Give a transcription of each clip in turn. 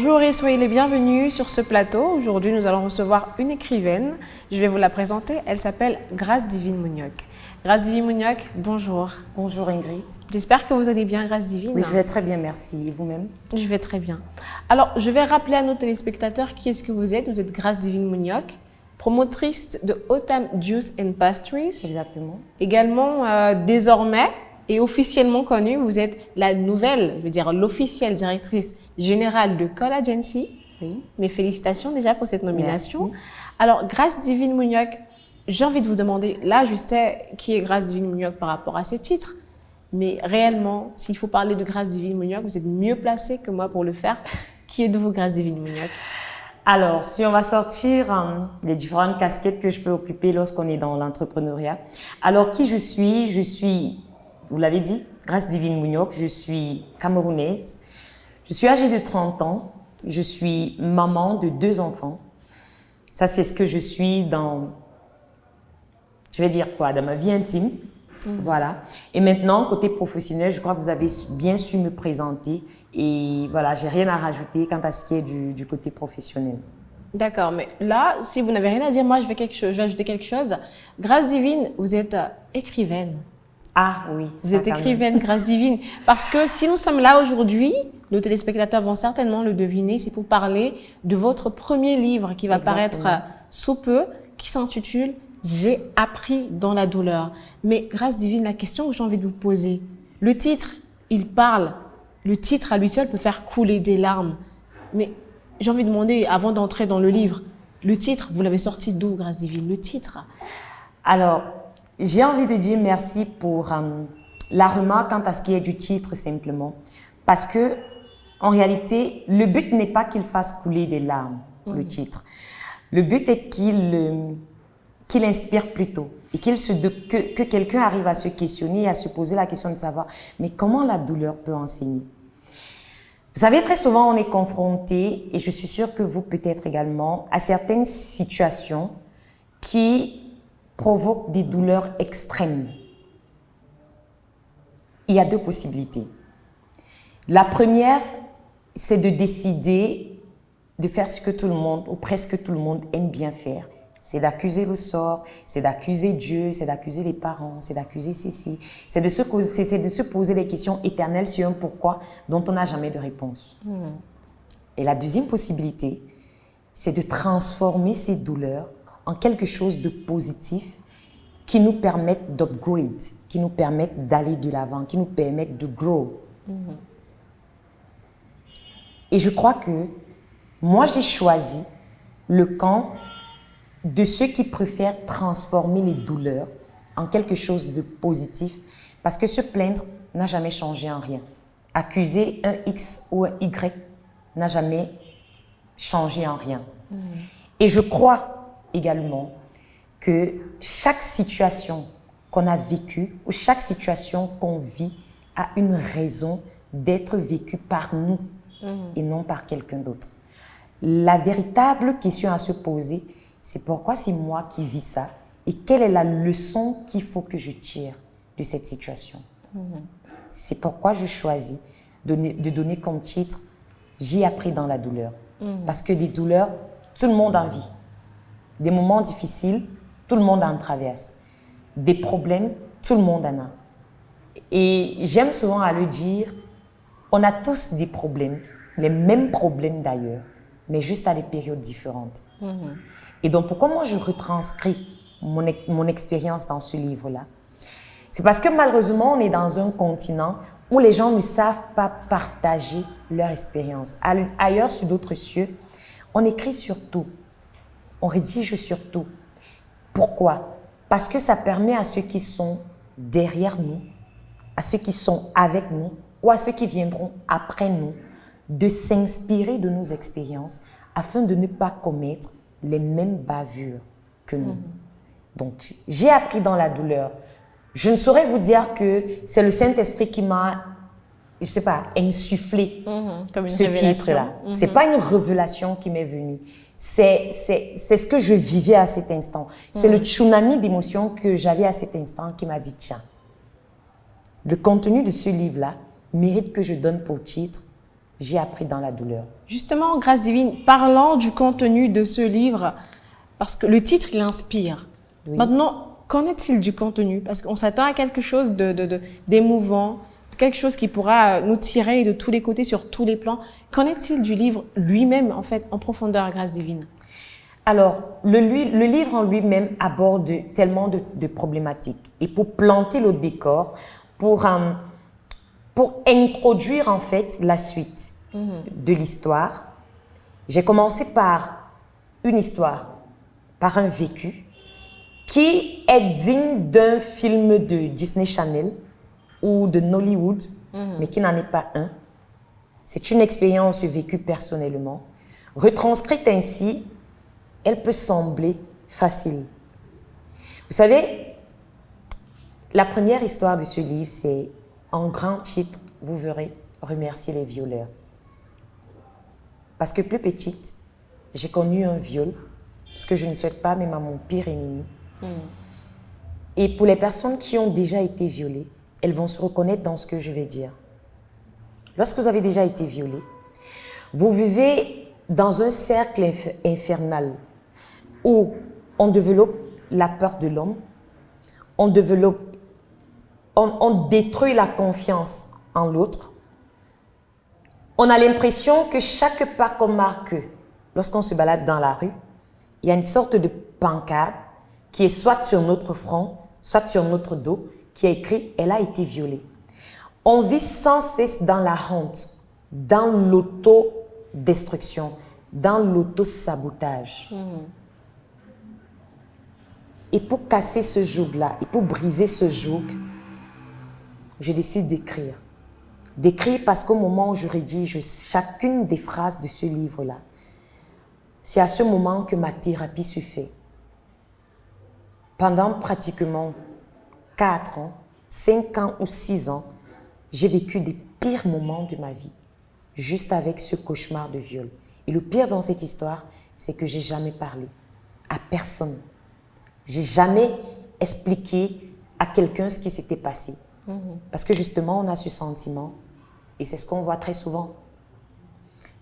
Bonjour et soyez les bienvenus sur ce plateau. Aujourd'hui, nous allons recevoir une écrivaine. Je vais vous la présenter. Elle s'appelle Grace Divine Mounioc. Grace Divine Mounioc, bonjour. Bonjour Ingrid. J'espère que vous allez bien, Grace Divine. Oui, je vais très bien, merci. Et vous-même? Je vais très bien. Alors, je vais rappeler à nos téléspectateurs qui est-ce que vous êtes. Vous êtes Grace Divine Mounioc, promotrice de Autumn Juice and Pastries. Exactement. Également, désormais, et officiellement connue, vous êtes la nouvelle, je veux dire l'officielle directrice générale de Call Agency. Oui. Mes félicitations déjà pour cette nomination. Merci. Alors, Grace Divine Mounioc, j'ai envie de vous demander, là je sais qui est Grace Divine Mounioc par rapport à ses titres, mais réellement, s'il faut parler de Grace Divine Mounioc, vous êtes mieux placée que moi pour le faire. Qui êtes-vous, Grace Divine Mounioc? Alors, si on va sortir les différentes casquettes que je peux occuper lorsqu'on est dans l'entrepreneuriat. Alors, qui je suis, vous l'avez dit, Grace Divine Mounioc, je suis camerounaise. Je suis âgée de 30 ans. Je suis maman de 2 enfants. Ça, c'est ce que je suis dans, je vais dire quoi, dans ma vie intime. Voilà. Et maintenant, côté professionnel, je crois que vous avez bien su me présenter. Et voilà, j'ai rien à rajouter quant à ce qui est du côté professionnel. D'accord, mais là, si vous n'avez rien à dire, moi je vais ajouter quelque chose. Grace Divine, vous êtes écrivaine. Ah oui, Vous êtes écrivaine, Grace Divine. Parce que si nous sommes là aujourd'hui, nos téléspectateurs vont certainement le deviner, c'est pour parler de votre premier livre qui va Exactement. paraître sous peu, qui s'intitule « J'ai appris dans la douleur ». Mais Grace Divine, la question que j'ai envie de vous poser, le titre, il parle, le titre à lui seul peut faire couler des larmes. Mais j'ai envie de demander, avant d'entrer dans le livre, le titre, vous l'avez sorti d'où, Grace Divine, le titre? Alors, j'ai envie de dire merci pour la remarque quant à ce qui est du titre simplement. Parce que, en réalité, le but n'est pas qu'il fasse couler des larmes, le titre. Le but est qu'il inspire plutôt et que quelqu'un arrive à se questionner et à se poser la question de savoir, mais comment la douleur peut enseigner? Vous savez, très souvent, on est confronté, et je suis sûre que vous peut-être également, à certaines situations qui provoquent des douleurs extrêmes. Il y a 2 possibilités. La première, c'est de décider de faire ce que tout le monde, ou presque tout le monde, aime bien faire. C'est d'accuser le sort, c'est d'accuser Dieu, c'est d'accuser les parents, c'est d'accuser ceci. C'est de se poser des questions éternelles sur un pourquoi dont on n'a jamais de réponse. Et la deuxième possibilité, c'est de transformer ces douleurs en quelque chose de positif qui nous permette d'upgrade, qui nous permette d'aller de l'avant, qui nous permette de grow. Et je crois que moi, j'ai choisi le camp de ceux qui préfèrent transformer les douleurs en quelque chose de positif, parce que se plaindre n'a jamais changé en rien. Accuser un X ou un Y n'a jamais changé en rien. Et je crois également que chaque situation qu'on a vécue ou chaque situation qu'on vit a une raison d'être vécue par nous et non par quelqu'un d'autre. La véritable question à se poser, c'est pourquoi c'est moi qui vis ça et quelle est la leçon qu'il faut que je tire de cette situation. C'est pourquoi je choisis de donner comme titre « J'ai appris dans la douleur ». Parce que des douleurs, tout le monde en vit. Des moments difficiles, tout le monde en traverse. Des problèmes, tout le monde en a. Et j'aime souvent à le dire, on a tous des problèmes, les mêmes problèmes d'ailleurs, mais juste à des périodes différentes. Et donc, pourquoi moi je retranscris mon expérience dans ce livre-là? C'est parce que malheureusement, on est dans un continent où les gens ne savent pas partager leur expérience. Ailleurs, sur d'autres cieux, on écrit sur tout, on rédige sur tout. Pourquoi? Parce que ça permet à ceux qui sont derrière nous, à ceux qui sont avec nous ou à ceux qui viendront après nous, de s'inspirer de nos expériences afin de ne pas commettre les mêmes bavures que nous. Donc, j'ai appris dans la douleur. Je ne saurais vous dire que c'est le Saint-Esprit qui m'a, je sais pas, insufflé ce titre-là. C'est pas une révélation qui m'est venue. C'est ce que je vivais à cet instant. C'est le tsunami d'émotions que j'avais à cet instant qui m'a dit, tiens, le contenu de ce livre-là mérite que je donne pour titre j'ai appris dans la douleur. Justement, Grâce divine, parlant du contenu de ce livre, parce que le titre, il inspire. Oui. Maintenant, qu'en est-il du contenu? Parce qu'on s'attend à quelque chose d'émouvant, quelque chose qui pourra nous tirer de tous les côtés, sur tous les plans. Qu'en est-il du livre lui-même, en fait, en profondeur, Grâce divine? Alors, le livre en lui-même aborde tellement de problématiques. Et pour planter le décor, pour introduire en fait la suite de l'histoire, j'ai commencé par une histoire, par un vécu, qui est digne d'un film de Disney Channel ou de Nollywood, mais qui n'en est pas un. C'est une expérience vécue personnellement. Retranscrite ainsi, elle peut sembler facile. Vous savez, la première histoire de ce livre, c'est en grand titre, vous verrez, remercier les violeurs. Parce que plus petite, j'ai connu un viol, ce que je ne souhaite pas même à mon pire ennemi. Et pour les personnes qui ont déjà été violées, elles vont se reconnaître dans ce que je vais dire. Lorsque vous avez déjà été violé, vous vivez dans un cercle infernal où on développe la peur de l'homme, on détruit la confiance en l'autre. On a l'impression que chaque pas qu'on marque lorsqu'on se balade dans la rue, il y a une sorte de pancarte qui est soit sur notre front, soit sur notre dos, qui est écrit « Elle a été violée ». On vit sans cesse dans la honte, dans l'autodestruction, dans l'auto-sabotage. Et pour casser ce joug-là, et pour briser ce joug, je décide d'écrire. D'écrire parce qu'au moment où je rédige chacune des phrases de ce livre-là, c'est à ce moment que ma thérapie se fait. Pendant pratiquement 4 ans, 5 ans ou 6 ans, j'ai vécu des pires moments de ma vie, juste avec ce cauchemar de viol. Et le pire dans cette histoire, c'est que j'ai jamais parlé à personne. J'ai jamais expliqué à quelqu'un ce qui s'était passé. Parce que justement, on a ce sentiment, et c'est ce qu'on voit très souvent.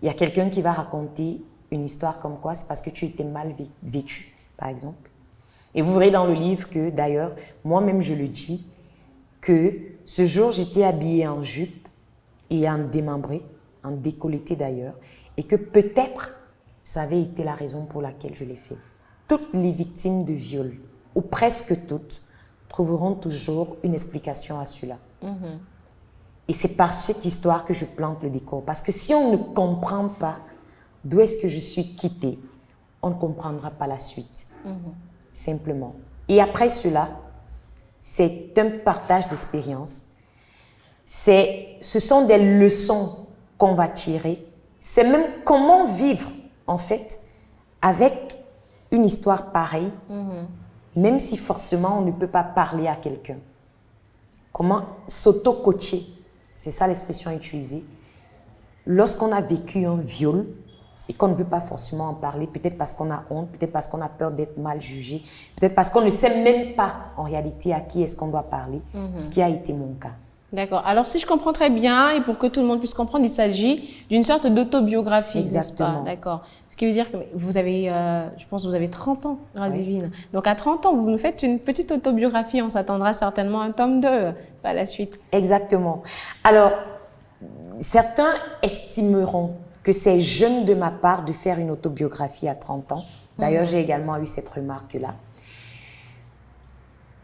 Il y a quelqu'un qui va raconter une histoire comme quoi c'est parce que tu étais mal vêtu, par exemple. Et vous verrez dans le livre que, d'ailleurs, moi-même je le dis, que ce jour j'étais habillée en jupe et en démembré, en décolleté d'ailleurs, et que peut-être ça avait été la raison pour laquelle je l'ai fait. Toutes les victimes de viol, ou presque toutes, trouveront toujours une explication à cela. Et c'est par cette histoire que je plante le décor. Parce que si on ne comprend pas d'où est-ce que je suis quittée, on ne comprendra pas la suite. Simplement. Et après cela, c'est un partage d'expérience. Ce sont des leçons qu'on va tirer. C'est même comment vivre, en fait, avec une histoire pareille, même si forcément on ne peut pas parler à quelqu'un. Comment s'auto-coacher, c'est ça l'expression utilisée. Lorsqu'on a vécu un viol et qu'on ne veut pas forcément en parler, peut-être parce qu'on a honte, peut-être parce qu'on a peur d'être mal jugé, peut-être parce qu'on ne sait même pas en réalité à qui est-ce qu'on doit parler, ce qui a été mon cas. D'accord. Alors, si je comprends très bien, et pour que tout le monde puisse comprendre, il s'agit d'une sorte d'autobiographie, n'est-ce pas? D'accord. Ce qui veut dire que vous avez, je pense que vous avez 30 ans, Grâce divine. Donc, à 30 ans, vous nous faites une petite autobiographie. On s'attendra certainement à un tome 2 par la suite. Exactement. Alors, certains estimeront que c'est jeune de ma part de faire une autobiographie à 30 ans. D'ailleurs, j'ai également eu cette remarque-là.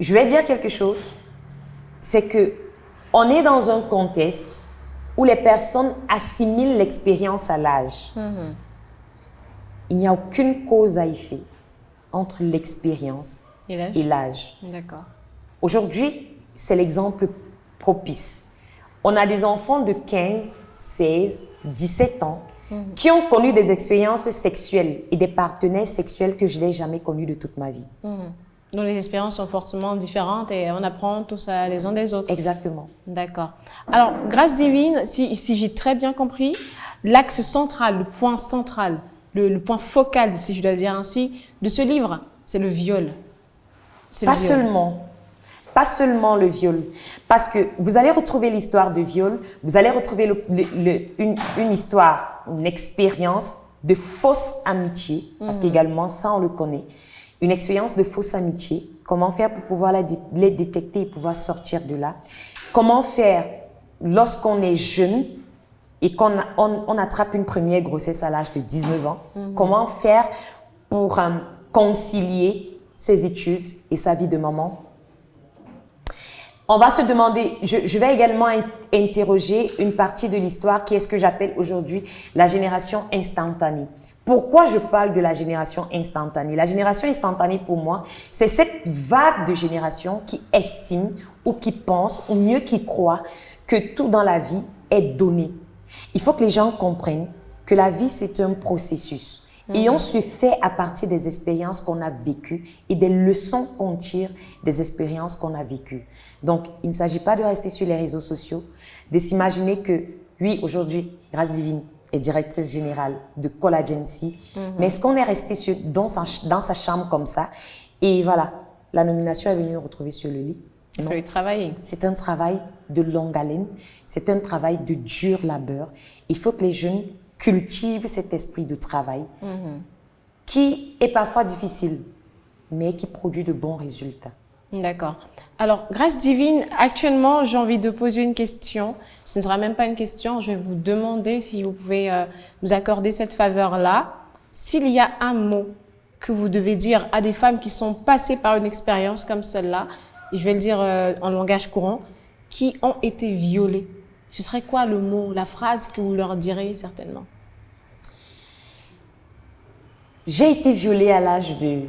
Je vais dire quelque chose, c'est que on est dans un contexte où les personnes assimilent l'expérience à l'âge. Il n'y a aucune cause à effet entre l'expérience et l'âge. D'accord. Aujourd'hui, c'est l'exemple propice. On a des enfants de 15, 16, 17 ans qui ont connu des expériences sexuelles et des partenaires sexuels que je n'ai jamais connus de toute ma vie. Donc, les expériences sont forcément différentes et on apprend tout ça les uns des autres. Exactement. D'accord. Alors, Grâce divine, si j'ai très bien compris, l'axe central, le point central, le point focal, si je dois dire ainsi, de ce livre, c'est le viol. Pas seulement. pas seulement le viol, parce que vous allez retrouver l'histoire de viol, vous allez retrouver une histoire, une expérience de fausse amitié, parce qu'également ça on le connaît, une expérience de fausse amitié, comment faire pour pouvoir les détecter et pouvoir sortir de là, comment faire lorsqu'on est jeune et qu'on on attrape une première grossesse à l'âge de 19 ans, comment faire pour concilier ses études et sa vie de maman. On va se demander, je vais également interroger une partie de l'histoire qui est ce que j'appelle aujourd'hui la génération instantanée. Pourquoi je parle de la génération instantanée? La génération instantanée, pour moi, c'est cette vague de génération qui estime ou qui pense, ou mieux qui croit, que tout dans la vie est donné. Il faut que les gens comprennent que la vie, c'est un processus. Et on se fait à partir des expériences qu'on a vécues et des leçons qu'on tire des expériences qu'on a vécues. Donc, il ne s'agit pas de rester sur les réseaux sociaux, de s'imaginer que, oui, aujourd'hui, Grâce Divine est directrice générale de Call Agency, mais est-ce qu'on est resté dans sa chambre comme ça? Et voilà, la nomination est venue nous retrouver sur le lit. Il faut y travailler. C'est un travail de longue haleine, c'est un travail de dur labeur. Il faut que les jeunes cultivent cet esprit de travail qui est parfois difficile, mais qui produit de bons résultats. D'accord. Alors, Grâce Divine, actuellement, j'ai envie de poser une question. Ce ne sera même pas une question, je vais vous demander si vous pouvez nous accorder cette faveur-là. S'il y a un mot que vous devez dire à des femmes qui sont passées par une expérience comme celle-là, et je vais le dire en langage courant, qui ont été violées, ce serait quoi le mot, la phrase que vous leur direz certainement? J'ai été violée à l'âge de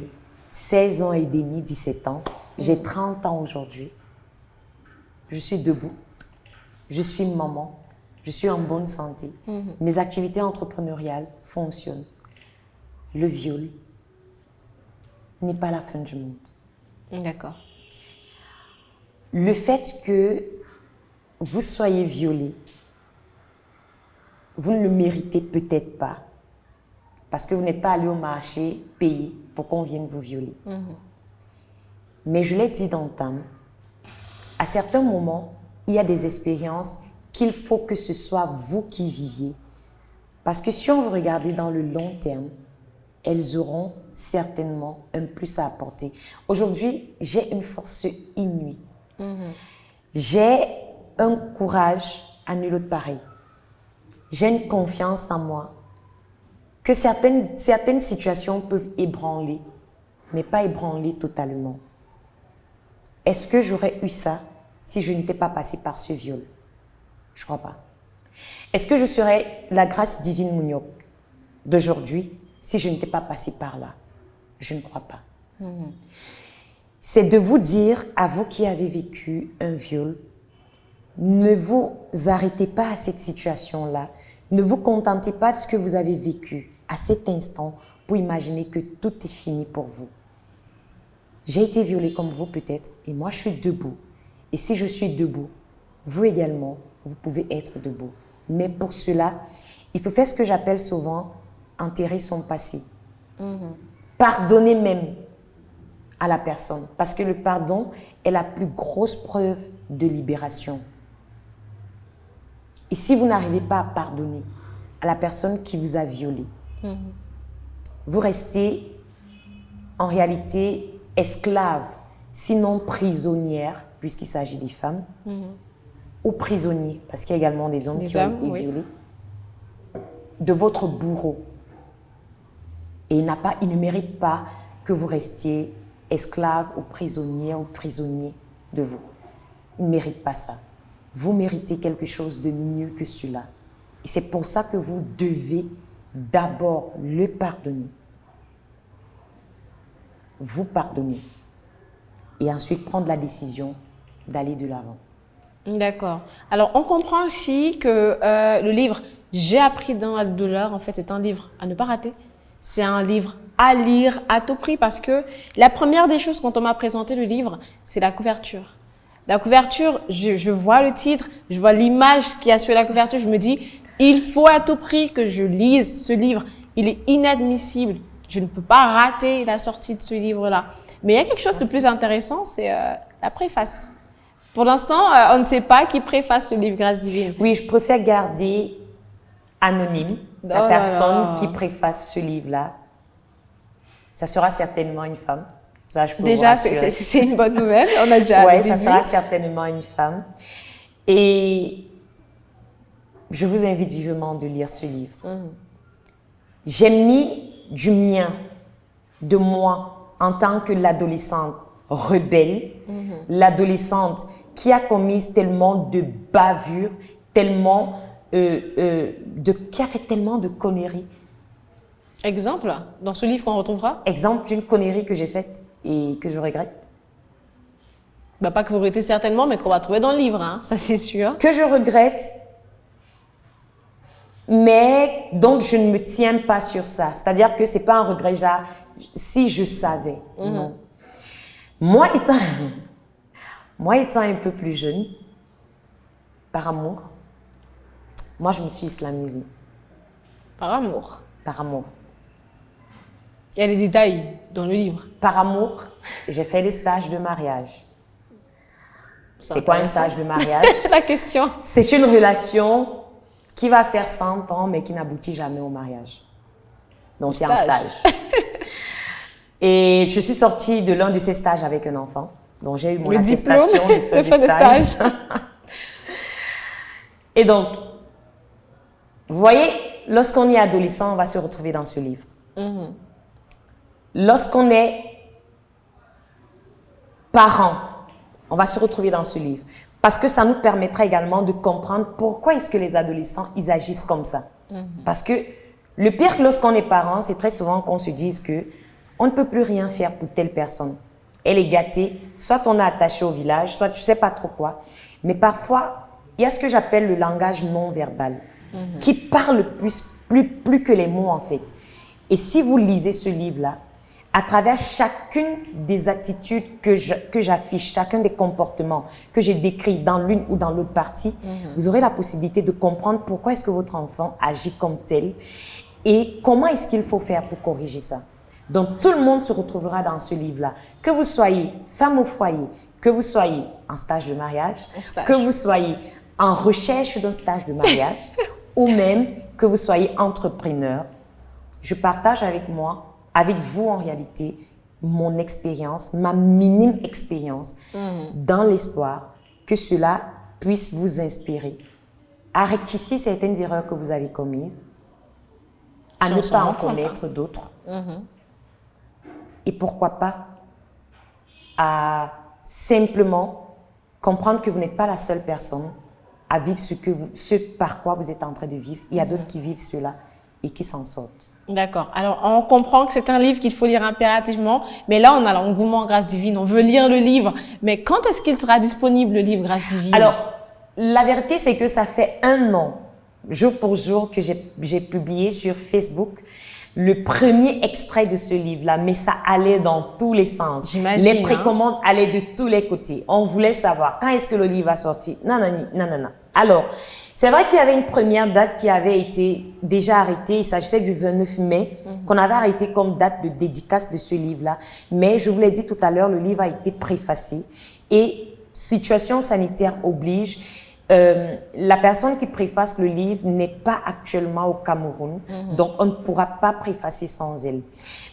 16 ans et demi, 17 ans. J'ai 30 ans aujourd'hui. Je suis debout. Je suis maman. Je suis en bonne santé. Mes activités entrepreneuriales fonctionnent. Le viol n'est pas la fin du monde. D'accord. Le fait que vous soyez violé, vous ne le méritez peut-être pas parce que vous n'êtes pas allé au marché payer pour qu'on vienne vous violer. Mais je l'ai dit d'entame, à certains moments, il y a des expériences qu'il faut que ce soit vous qui viviez. Parce que si on veut regarder dans le long terme, elles auront certainement un plus à apporter. Aujourd'hui, j'ai une force inouïe. J'ai un courage à nul autre pareil. J'ai une confiance en moi que certaines situations peuvent ébranler, mais pas ébranler totalement. Est-ce que j'aurais eu ça si je n'étais pas passée par ce viol? Je ne crois pas. Est-ce que je serais la Grâce Divine Mouniok d'aujourd'hui si je n'étais pas passée par là? Je ne crois pas. C'est de vous dire, à vous qui avez vécu un viol, ne vous arrêtez pas à cette situation-là. Ne vous contentez pas de ce que vous avez vécu à cet instant pour imaginer que tout est fini pour vous. J'ai été violée comme vous peut-être et moi je suis debout. Et si je suis debout, vous également, vous pouvez être debout. Mais pour cela, il faut faire ce que j'appelle souvent enterrer son passé. Pardonner même à la personne. Parce que le pardon est la plus grosse preuve de libération. Et si vous n'arrivez pas à pardonner à la personne qui vous a violé, vous restez en réalité esclave, sinon prisonnière, puisqu'il s'agit des femmes, ou prisonnier, parce qu'il y a également des hommes qui ont été violés, de votre bourreau. Et il ne mérite pas que vous restiez esclave ou prisonnière ou prisonnier de vous. Il ne mérite pas ça. Vous méritez quelque chose de mieux que cela. Et c'est pour ça que vous devez d'abord le pardonner. Vous pardonner. Et ensuite prendre la décision d'aller de l'avant. D'accord. Alors, on comprend aussi que le livre « J'ai appris dans la douleur », en fait, c'est un livre à ne pas rater. C'est un livre à lire à tout prix parce que la première des choses quand on m'a présenté le livre, c'est la couverture. La couverture, je vois le titre, je vois l'image qu'il y a sur la couverture, je me dis, il faut à tout prix que je lise ce livre. Il est inadmissible. Je ne peux pas rater la sortie de ce livre-là. Mais il y a quelque chose de plus intéressant, c'est la préface. Pour l'instant, on ne sait pas qui préface le livre Grâce divine. Oui, je préfère garder anonyme la personne qui préface ce livre-là. Ça sera certainement une femme. Ça, je peux déjà, c'est une bonne nouvelle. On a déjà oui, ça sera certainement une femme. Et je vous invite vivement de lire ce livre. J'ai mis du mien, de moi, en tant que l'adolescente rebelle, l'adolescente qui a commis tellement de bavures, tellement qui a fait tellement de conneries. Exemple, dans ce livre qu'on retrouvera? Exemple d'une connerie que j'ai faite et que je regrette. Bah, pas que vous regrettez certainement, mais qu'on va trouver dans le livre, hein, ça c'est sûr. Que je regrette, mais donc je ne me tiens pas sur ça. C'est-à-dire que ce n'est pas un regret, genre, si je savais. Non. Moi étant un peu plus jeune, par amour, moi je me suis islamisée. Par amour. Par amour. Il y a les détails dans le livre. Par amour, j'ai fait les stages de mariage. C'est quoi un stage de mariage? C'est la question. C'est une relation qui va faire 100 ans, mais qui n'aboutit jamais au mariage. Donc, c'est un stage. Et je suis sortie de l'un de ces stages avec un enfant. Donc, j'ai eu mon attestation de fin de stage. Et donc, vous voyez, lorsqu'on est adolescent, on va se retrouver dans ce livre. Lorsqu'on est parent, on va se retrouver dans ce livre. Parce que ça nous permettra également de comprendre pourquoi est-ce que les adolescents, ils agissent comme ça. Parce que le pire lorsqu'on est parent, c'est très souvent qu'on se dise que on ne peut plus rien faire pour telle personne. Elle est gâtée, soit on est attaché au village, soit tu ne sais pas trop quoi. Mais parfois, il y a ce que j'appelle le langage non verbal, qui parle plus que les mots en fait. Et si vous lisez ce livre-là, à travers chacune des attitudes que j'affiche, chacun des comportements que j'ai décrits dans l'une ou dans l'autre partie, vous aurez la possibilité de comprendre pourquoi est-ce que votre enfant agit comme tel et comment est-ce qu'il faut faire pour corriger ça. Donc, tout le monde se retrouvera dans ce livre-là. Que vous soyez femme au foyer, que vous soyez en stage de mariage, que vous soyez en recherche d'un stage de mariage ou même que vous soyez entrepreneur, je partage avec vous en réalité, mon expérience, ma minime expérience, dans l'espoir que cela puisse vous inspirer à rectifier certaines erreurs que vous avez commises, à ne pas en commettre d'autres, et pourquoi pas à simplement comprendre que vous n'êtes pas la seule personne à vivre ce par quoi vous êtes en train de vivre. Il y a d'autres qui vivent cela et qui s'en sortent. D'accord. Alors, on comprend que c'est un livre qu'il faut lire impérativement, mais là, on a l'engouement Grâce divine, on veut lire le livre. Mais quand est-ce qu'il sera disponible, le livre Grâce divine? Alors, la vérité, c'est que ça fait 1 an, jour pour jour, que j'ai publié sur Facebook le premier extrait de ce livre-là, mais ça allait dans tous les sens. J'imagine, les précommandes allaient de tous les côtés. On voulait savoir quand est-ce que le livre va sortir. Non. Alors, c'est vrai qu'il y avait une première date qui avait été déjà arrêtée. Il s'agissait du 29 mai, qu'on avait arrêté comme date de dédicace de ce livre-là. Mais je vous l'ai dit tout à l'heure, le livre a été préfacé. Et situation sanitaire oblige, la personne qui préface le livre n'est pas actuellement au Cameroun, donc on ne pourra pas préfacer sans elle.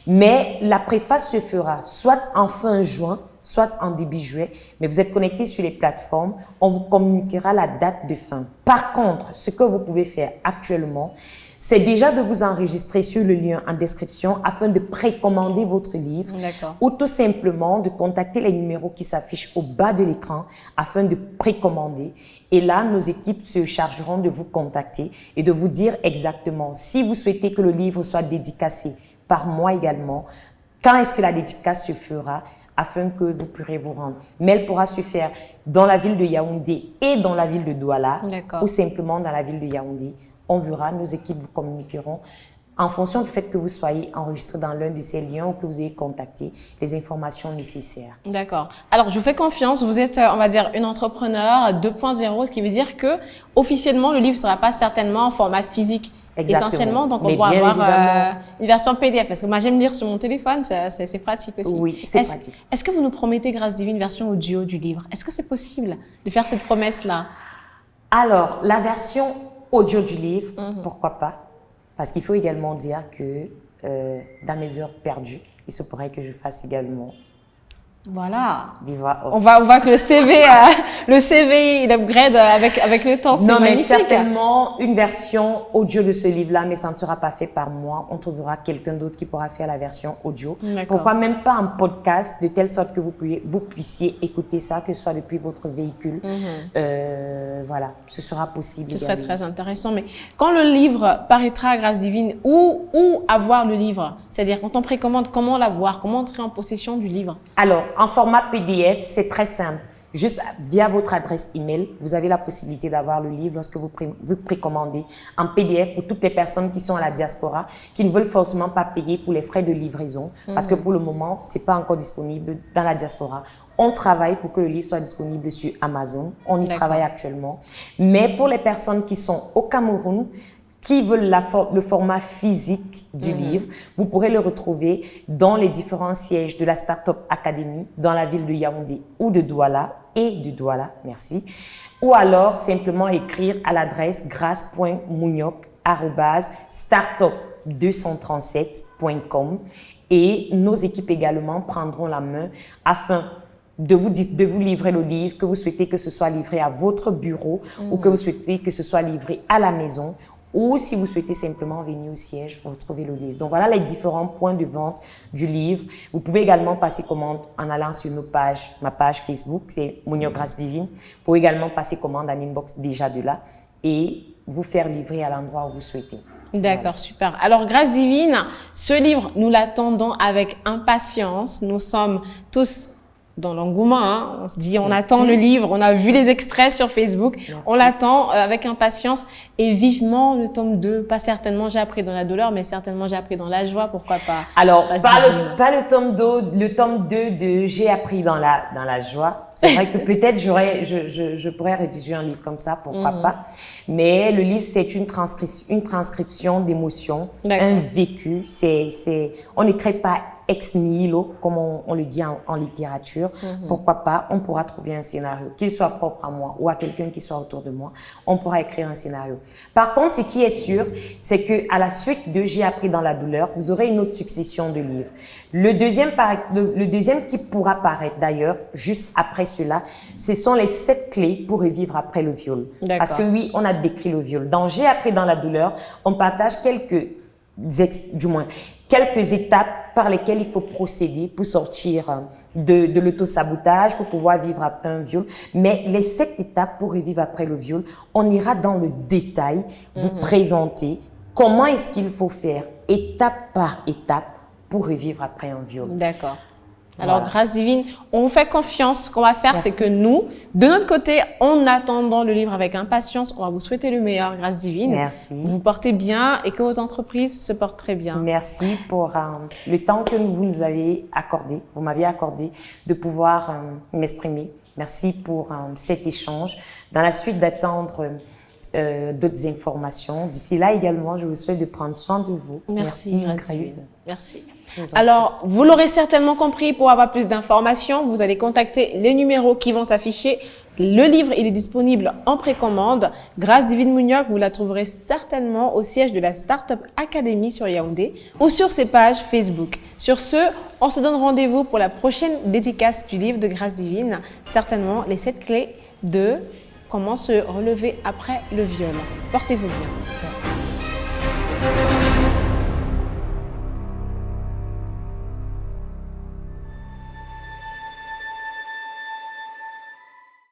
Mais la préface se fera soit en fin juin, soit en début juillet, mais vous êtes connectés sur les plateformes, on vous communiquera la date de fin. Par contre, ce que vous pouvez faire actuellement, c'est déjà de vous enregistrer sur le lien en description afin de précommander votre livre ou tout simplement de contacter les numéros qui s'affichent au bas de l'écran afin de précommander. Et là, nos équipes se chargeront de vous contacter et de vous dire exactement si vous souhaitez que le livre soit dédicacé par moi également, quand est-ce que la dédicace se fera afin que vous pourrez vous rendre. Mais elle pourra se faire dans la ville de Yaoundé et dans la ville de Douala ou simplement dans la ville de Yaoundé. On verra, nos équipes vous communiqueront en fonction du fait que vous soyez enregistré dans l'un de ces liens ou que vous ayez contacté les informations nécessaires. D'accord. Alors, je vous fais confiance. Vous êtes, on va dire, une entrepreneur 2.0, ce qui veut dire que officiellement, le livre ne sera pas certainement en format physique. Exactement. essentiellement. Donc, on Mais va bien avoir évidemment. une version PDF. Parce que moi, j'aime lire sur mon téléphone, c'est pratique aussi. Oui, c'est pratique. Est-ce que vous nous promettez, Grâce Divine, version audio du livre? Est-ce que c'est possible de faire cette promesse-là? Alors, la version audio du livre, pourquoi pas? Parce qu'il faut également dire que dans mes heures perdues, il se pourrait que je fasse également Voilà. des voix off. On voit que le CV, il upgrade avec le temps. C'est Non, mais magnifique. certainement une version audio de ce livre-là, mais ça ne sera pas fait par moi. On trouvera quelqu'un d'autre qui pourra faire la version audio. D'accord. Pourquoi même pas un podcast, de telle sorte que vous puissiez écouter ça, que ce soit depuis votre véhicule. Voilà, ce sera possible. Ce serait très intéressant. Mais quand le livre paraîtra, Grâce Divine, où avoir le livre? C'est-à-dire, quand on précommande, comment l'avoir? Comment entrer en possession du livre? Alors, en format PDF, c'est très simple. Juste via votre adresse email, vous avez la possibilité d'avoir le livre lorsque vous précommandez en PDF pour toutes les personnes qui sont à la diaspora, qui ne veulent forcément pas payer pour les frais de livraison, parce que pour le moment, c'est pas encore disponible dans la diaspora. On travaille pour que le livre soit disponible sur Amazon. On y travaille actuellement. Mais pour les personnes qui sont au Cameroun, qui veulent le format physique du livre, vous pourrez le retrouver dans les différents sièges de la Startup Academy, dans la ville de Yaoundé ou de Douala, merci. Ou alors simplement écrire à l'adresse grace.mounioc@startup237.com et nos équipes également prendront la main afin de vous livrer le livre, que vous souhaitez que ce soit livré à votre bureau ou que vous souhaitez que ce soit livré à la maison. Ou si vous souhaitez simplement venir au siège, retrouver le livre. Donc voilà les différents points de vente du livre. Vous pouvez également passer commande en allant sur ma page Facebook, c'est Mounioc Grâce Divine. Vous pouvez également passer commande en inbox déjà de là et vous faire livrer à l'endroit où vous souhaitez. D'accord, Voilà. super. Alors, Grâce Divine, ce livre, nous l'attendons avec impatience. Nous sommes tous dans l'engouement, hein. On se dit, on attend le livre, on a vu les extraits sur Facebook, on l'attend avec impatience et vivement le tome 2, pas certainement j'ai appris dans la douleur, mais certainement j'ai appris dans la joie, pourquoi pas. Alors, pas le tome 2 de J'ai appris dans la joie. C'est vrai que peut-être je pourrais rédiger un livre comme ça, pourquoi pas. Mais le livre, c'est une transcription d'émotions, un vécu. On n'écrit pas ex nihilo, comme on le dit en littérature. Pourquoi pas, on pourra trouver un scénario, qu'il soit propre à moi ou à quelqu'un qui soit autour de moi, on pourra écrire un scénario. Par contre, ce qui est sûr, c'est que à la suite de J'ai appris dans la douleur, vous aurez une autre succession de livres. Le deuxième qui pourra paraître d'ailleurs, juste après cela, ce sont les 7 clés pour revivre après le viol. Parce que oui, on a décrit le viol. Dans J'ai appris dans la douleur, on partage quelques étapes par lesquelles il faut procéder pour sortir de l'autosabotage, pour pouvoir vivre après un viol. Mais les 7 étapes pour revivre après le viol, on ira dans le détail, vous présenter comment est-ce qu'il faut faire étape par étape pour revivre après un viol. D'accord. Alors, Grâce Divine, on vous fait confiance. Ce qu'on va faire, c'est que nous, de notre côté, en attendant le livre avec impatience, on va vous souhaiter le meilleur, Grâce Divine. Merci. Vous vous portez bien et que vos entreprises se portent très bien. Merci pour le temps que vous m'avez accordé de pouvoir m'exprimer. Merci pour cet échange. Dans la suite d'attendre d'autres informations. D'ici là également, je vous souhaite de prendre soin de vous. Merci. Ingrid. Merci. Alors, vous l'aurez certainement compris, pour avoir plus d'informations, vous allez contacter les numéros qui vont s'afficher. Le livre, il est disponible en précommande. Grâce Divine Mounioc, vous la trouverez certainement au siège de la Startup Academy sur Yaoundé ou sur ses pages Facebook. Sur ce, on se donne rendez-vous pour la prochaine dédicace du livre de Grâce Divine. Certainement, les 7 clés de comment se relever après le viol. Portez-vous bien. Merci.